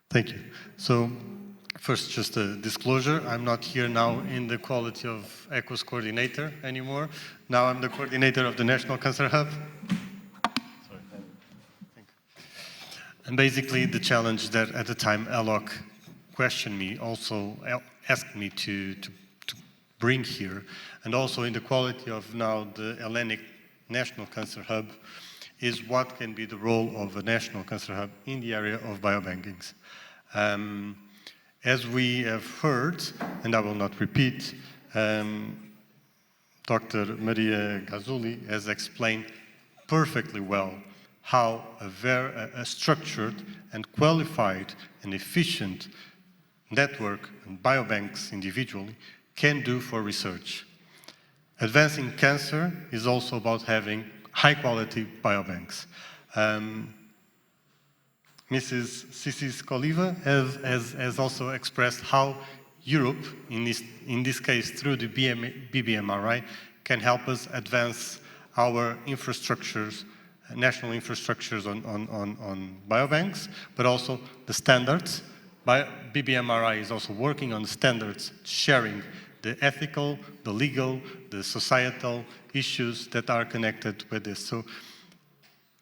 Thank you. So, first, just a disclosure. I'm not here now in the quality of ECHO's coordinator anymore. Now I'm the coordinator of the National Cancer Hub. Sorry. Thank you. And basically, the challenge that at the time ΕΛΛΟΚ questioned me, also asked me to bring here, and also in the quality of now the Hellenic National Cancer Hub, is what can be the role of a National Cancer Hub in the area of biobankings. As we have heard, and I will not repeat, Dr. Maria Gazούλη has explained perfectly well how a structured and qualified and efficient network and biobanks individually can do for research. Advancing cancer is also about having high-quality biobanks. Mrs. Sissi Koliva has also expressed how Europe, in this case through the BBMRI, can help us advance our infrastructures, national infrastructures on biobanks, but also the standards. BBMRI is also working on standards, sharing the ethical, the legal, the societal issues that are connected with this. So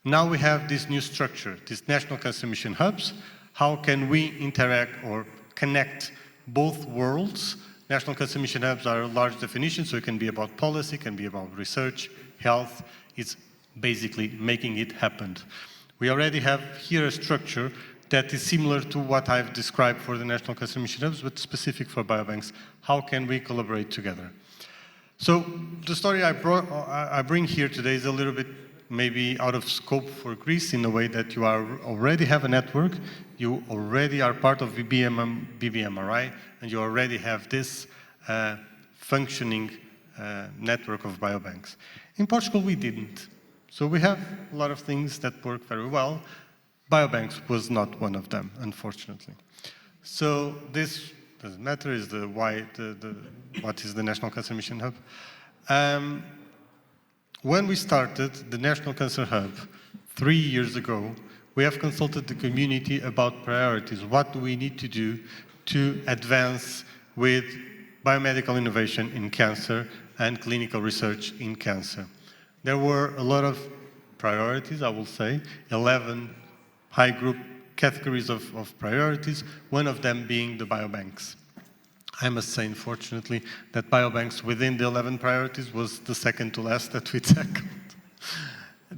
now we have this new structure, these National Cancer Mission Hubs. How can we interact or connect both worlds? National Cancer Mission Hubs are a large definition, so it can be about policy, can be about research, health. It's basically making it happen. We already have here a structure that is similar to what I've described for the National Cancer Mission Hubs, but specific for biobanks. How can we collaborate together? So the story I bring here today is a little bit maybe out of scope for Greece in the way that you already have a network, you already are part of BBMRI, and you already have this functioning network of biobanks. In Portugal, we didn't. So we have a lot of things that work very well. Biobanks was not one of them, unfortunately. So this doesn't matter, is what is the National Cancer Mission Hub. When we started the National Cancer Hub 3 years ago, we have consulted the community about priorities. What do we need to do to advance with biomedical innovation in cancer and clinical research in cancer? There were a lot of priorities, I will say, 11 high group categories of priorities, one of them being the biobanks. I must say, unfortunately, that biobanks within the 11 priorities was the second to last that we tackled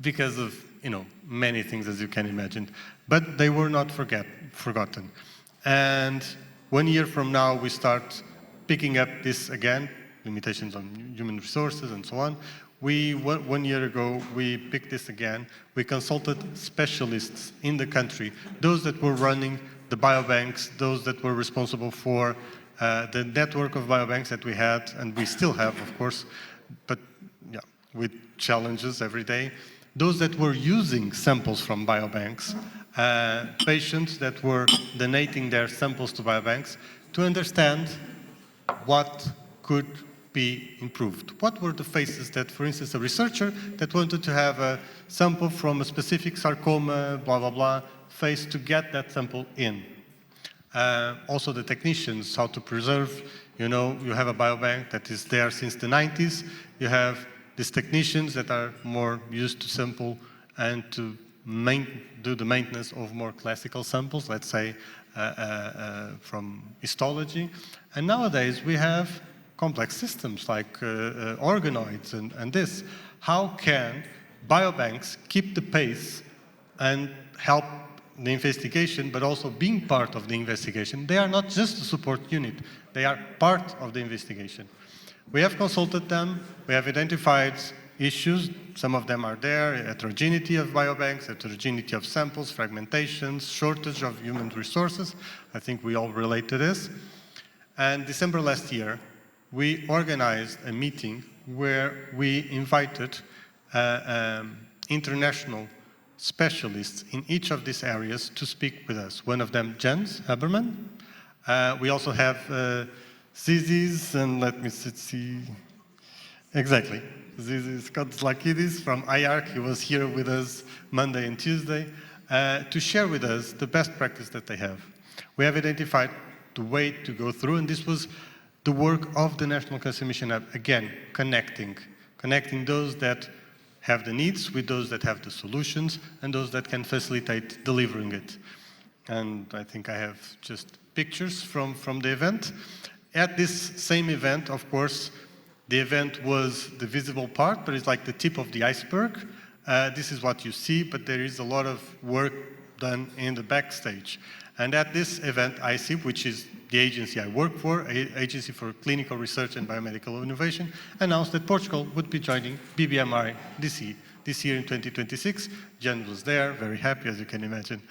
because of, many things, as you can imagine. But they were not forgotten. And 1 year from now, we start picking up this again, limitations on human resources and so on. 1 year ago, we picked this again. We consulted specialists in the country, those that were running the biobanks, those that were responsible for the network of biobanks that we had, and we still have, of course, but yeah, with challenges every day. Those that were using samples from biobanks, patients that were donating their samples to biobanks, to understand what could be improved. What were the phases that, for instance, a researcher that wanted to have a sample from a specific sarcoma, blah, blah, blah, phase to get that sample in. Also the technicians, how to preserve, you have a biobank that is there since the 90s. You have these technicians that are more used to sample and to do the maintenance of more classical samples, let's say from histology. And nowadays we have complex systems like organoids and this. How can biobanks keep the pace and help the investigation, but also being part of the investigation? They are not just a support unit, they are part of the investigation. We have consulted them, we have identified issues, some of them are there, heterogeneity of biobanks, heterogeneity of samples, fragmentations, shortage of human resources. I think we all relate to this. And December last year, we organized a meeting where we invited international specialists in each of these areas to speak with us. One of them, Jens Haberman. We also have Zizis, and let me see. Exactly. Zizis Kotslakidis from IARC. He was here with us Monday and Tuesday. to share with us the best practice that they have. We have identified the way to go through, and this was the work of the National Cancer Mission Hub, again, connecting those that have the needs with those that have the solutions and those that can facilitate delivering it. And I think I have just pictures from the event. At this same event, of course, the event was the visible part, but it's like the tip of the iceberg. This is what you see, but there is a lot of work done in the backstage. And at this event, ICIP, which is the agency I work for, Agency for Clinical Research and Biomedical Innovation, announced that Portugal would be joining BBMI this year in 2026. Jen was there, very happy, as you can imagine.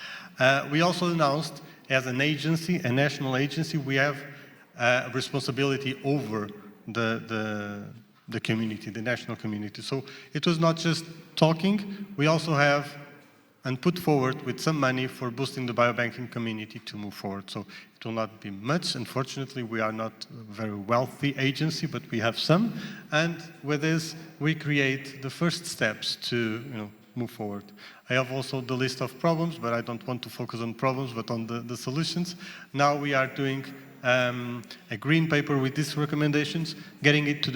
We also announced, as an agency, a national agency, we have responsibility over the community, the national community. So it was not just talking, we also have and put forward with some money for boosting the biobanking community to move forward. So it will not be much. Unfortunately, we are not a very wealthy agency, but we have some. And with this, we create the first steps to move forward. I have also the list of problems, but I don't want to focus on problems, but on the solutions. Now we are doing a green paper with these recommendations, getting it to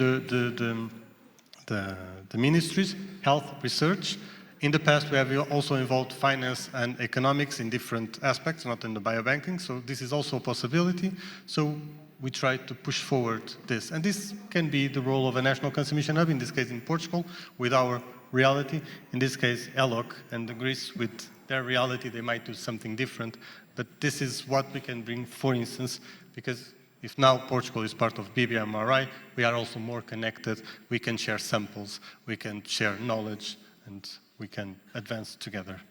the ministries, health, research. In the past, we have also involved finance and economics in different aspects, not in the biobanking, so this is also a possibility. So we try to push forward this. And this can be the role of a National Cancer Mission Hub, in this case in Portugal, with our reality. In this case, ΕΛΛΟΚ and Greece, with their reality, they might do something different. But this is what we can bring, for instance, because if now Portugal is part of BBMRI, we are also more connected. We can share samples, we can share knowledge, and we can advance together.